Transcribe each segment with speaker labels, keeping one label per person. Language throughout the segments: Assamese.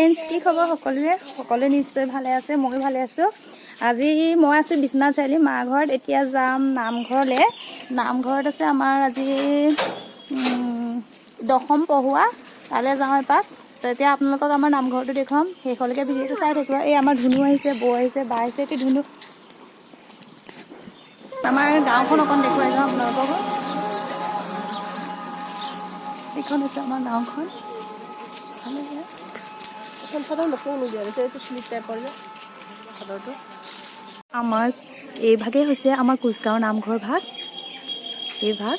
Speaker 1: ফ্ৰেণ্ডছ, কি খবৰ সকলোৰে নিশ্চয় ভালে আছে, ময়ো ভালে আছোঁ। আজি মই আছোঁ বিশ্বনাথ চাৰিআলি মা ঘৰত। এতিয়া যাম নামঘৰলৈ। নামঘৰত আছে আমাৰ আজি দশম পঢ়ুৱা, তালৈ যাওঁ এপাক। তেতিয়া আপোনালোকক আমাৰ নামঘৰটো দেখুৱাম, শেষলৈকে ভিডিঅ'টো চাই থাকিব। এই আমাৰ ধুনু আহিছে, বৌ আহিছে, বা আহিছে। এতিয়া ধুনু আমাৰ গাঁওখন অকণ দেখুৱাই যাওঁ আপোনালোকক। এইখন হৈছে আমাৰ গাঁওখন। আমাৰ এই ভাগেই হৈছে আমাৰ কোচগাঁৱৰ নামঘৰ ভাগ। এই ভাগ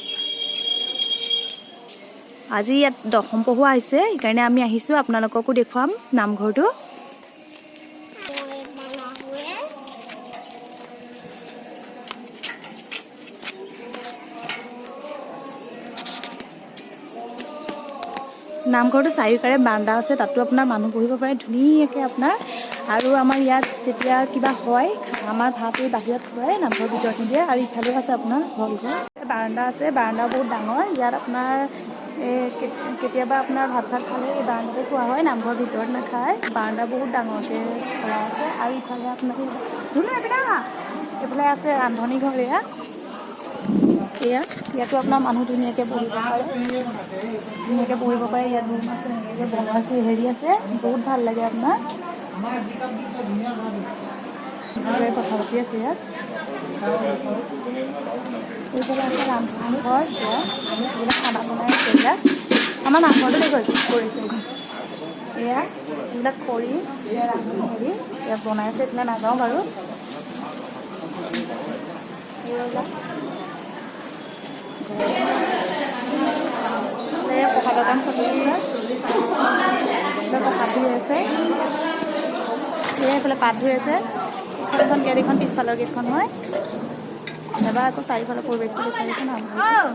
Speaker 1: আজি ইয়াত দশম পঢ়ুৱা আহিছে, সেইকাৰণে আমি আহিছোঁ আপোনালোককো দেখুৱাম নামঘৰটো। নামঘৰটো চাৰিওকাৰে বাৰান্দা আছে, তাতো আপোনাৰ মানুহ বহিব পাৰে ধুনীয়াকৈ আপোনাৰ। আৰু আমাৰ ইয়াত যেতিয়া কিবা হয়, আমাৰ ভাত এই বাহিৰত হয়, নামঘৰৰ ভিতৰত নিদিয়ে। আৰু ইফালেও আছে আপোনাৰ হলঘৰ, বাৰান্দা আছে। বাৰান্দা বহুত ডাঙৰ। ইয়াত আপোনাৰ কেতিয়াবা আপোনাৰ ভাত চাত খালে এই বাৰান্দাতে খোৱা হয়, নামঘৰৰ ভিতৰত নাখায়। বাৰান্দা বহুত ডাঙৰকৈ কৰা আছে। আৰু ইফালে আপোনাৰ এইফালে আছে ৰান্ধনি ঘৰ। ইয়াতো আপোনাৰ মানুহ ধুনীয়াকৈ বহিব পাৰে, ইয়াত ৰুম আছে, এনেকৈ বনোৱা আছে, হেৰি আছে, বহুত ভাল লাগে আপোনাৰ। কথা পাতি আছে ইয়াত। এইফালে আছে ৰান্ধনি ঘৰ, এইবিলাক খানা বনাই আছে। এইবিলাক আমাৰ নামঘৰটো দেখুৱাইছে কৰিছে। এয়া এইবিলাক খৰি, ৰান্ধনি হেৰি ইয়াত বনাই আছে। এইফালে নাযাওঁ বাৰু। এইবিলাক প্ৰসাদৰ কাম চলি আছে, প্ৰসাদ ধুই আছে। এইফালে পাত ধুই আছে। ইখন গেট, এইখন পিছফালৰ গেটখন হয়। এবাৰ আকৌ চাৰিওফালৰ পৰিৱেশটো দেখুৱাই দিছে নামঘৰ।